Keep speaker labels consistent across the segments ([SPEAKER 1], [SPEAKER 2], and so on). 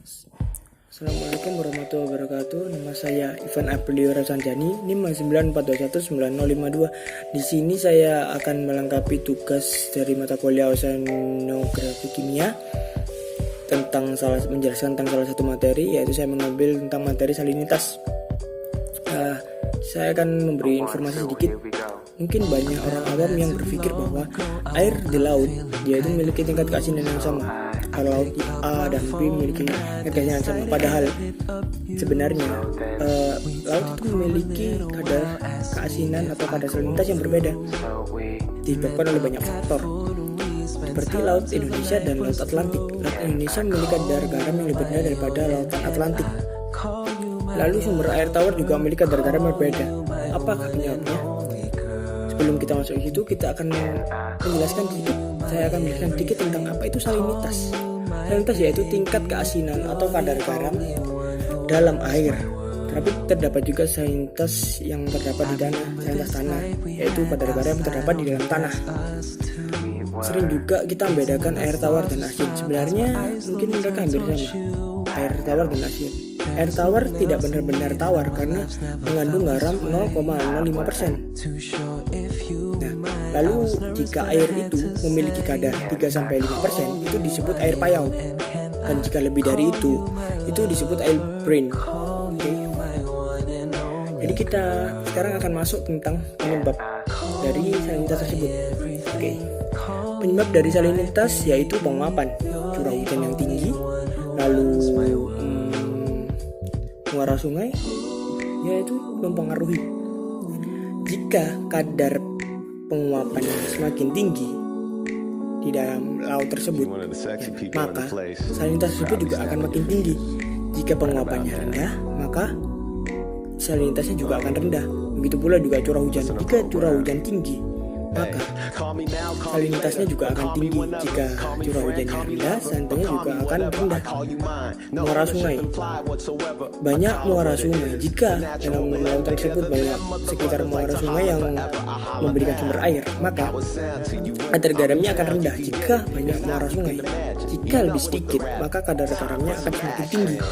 [SPEAKER 1] Assalamualaikum warahmatullahi wabarakatuh. Nama saya Ivan Aprilio Rasanjani, NIM 94219052. Di sini saya akan melengkapi tugas dari mata kuliah Oceanografi Kimia menjelaskan tentang salah satu materi, yaitu saya mengambil tentang materi salinitas. Saya akan memberi informasi sedikit. Mungkin banyak orang awam yang berpikir bahwa air di laut dia itu memiliki tingkat keasinan yang sama. Kalau laut A dan B memiliki tingkat keasinan yang sama. Padahal sebenarnya laut itu memiliki kadar keasinan atau kadar salinitas yang berbeda, disebabkan oleh banyak faktor. Seperti Laut Indonesia dan Laut Atlantik. Laut Indonesia memiliki kadar garam yang lebih rendah daripada Lautan Atlantik. Lalu sumber air tawar juga memiliki kadar garam yang berbeda. Apakah penyebabnya? Sebelum kita masuk ke situ, kita akan menjelaskan sedikit. Saya akan menjelaskan sedikit tentang apa itu salinitas. Salinitas yaitu tingkat keasinan atau kadar garam dalam air. Tapi terdapat juga salinitas yang terdapat di salinitas tanah, yaitu kadar garam yang terdapat di dalam tanah. Sering juga kita membedakan air tawar dan asin. Sebenarnya mungkin mereka hampir sama, air tawar dan asin. Air tawar tidak benar-benar tawar karena mengandung garam 0,05%. Nah, lalu jika air itu memiliki kadar 3-5%, itu disebut air payau. Dan jika lebih dari itu disebut air brine. Jadi kita sekarang akan masuk tentang penyebab dari salinitas tersebut. Penyebab dari salinitas yaitu penguapan, curah hujan yang tinggi, lalu muara sungai, yaitu mempengaruhi. Jika kadar penguapan semakin tinggi di dalam laut tersebut, maka salinitas tersebut juga akan makin tinggi. Jika penguapannya rendah, maka salinitasnya juga akan rendah. Begitu pula juga curah hujan. Jika curah hujan tinggi, maka salinitasnya juga akan tinggi. Jika curah hujannya rendah, salinitasnya juga akan rendah. Muara sungai, banyak muara sungai. Jika dalam laut tersebut banyak sekitar muara sungai yang memberikan sumber air, maka kadar garamnya akan rendah. Jika banyak muara sungai, jika lebih sedikit, maka kadar garamnya akan semakin tinggi.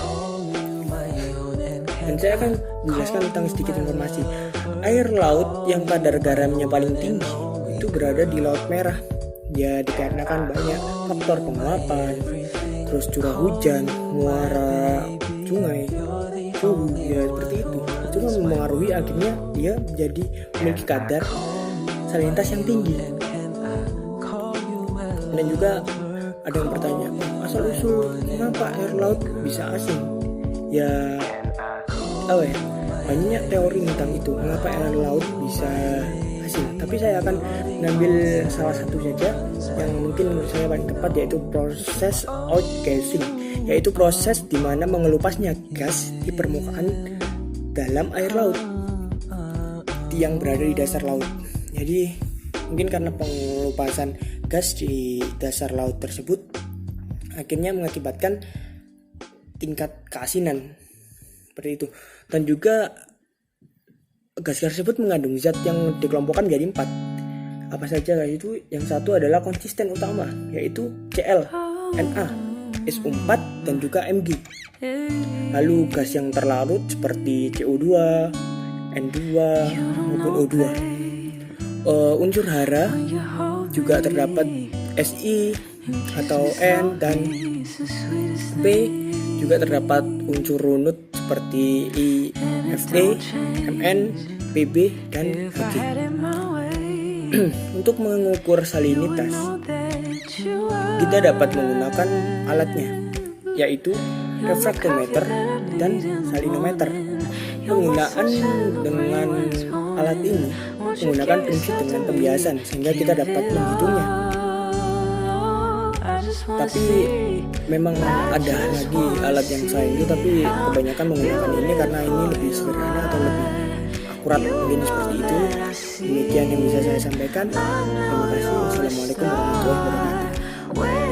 [SPEAKER 1] Dan saya akan menjelaskan tentang sedikit informasi. Air laut yang kadar garamnya paling tinggi itu berada di Laut Merah. Ya, dikarenakan banyak faktor penguapan, terus curah hujan, muara sungai, suhu, ya seperti itu. Itu mempengaruhi, akhirnya dia menjadi memiliki kadar salinitas yang tinggi. Dan juga ada yang bertanya, asal usul kenapa air laut bisa asin? Ya, banyak teori tentang itu, mengapa air laut bisa asin. Tapi saya akan mengambil salah satu saja yang mungkin menurut saya paling tepat, yaitu proses outgassing, yaitu proses di mana mengelupasnya gas di permukaan dalam air laut yang berada di dasar laut. Jadi mungkin karena pengelupasan gas di dasar laut tersebut akhirnya mengakibatkan tingkat keasinan seperti itu. Dan juga gas tersebut mengandung zat yang dikelompokkan menjadi 4. Apa saja itu? Yang satu adalah konsisten utama, yaitu Cl, Na, SO4 dan juga Mg. Lalu gas yang terlarut seperti CO2, N2 maupun O2. Unsur hara juga terdapat Si atau N dan P. Juga terdapat unsur runut seperti I, Fe, Mn, Pb, dan Hg. Untuk mengukur salinitas, kita dapat menggunakan alatnya, yaitu refraktometer dan salinometer. Penggunaan dengan alat ini menggunakan prinsip dengan pembiasan, sehingga kita dapat menghitungnya. Tapi memang ada lagi alat yang selain itu, tapi kebanyakan menggunakan ini karena ini lebih sederhana atau lebih akurat, mungkin seperti itu. Demikian yang bisa saya sampaikan. Terima kasih. Wassalamualaikum warahmatullahi wabarakatuh.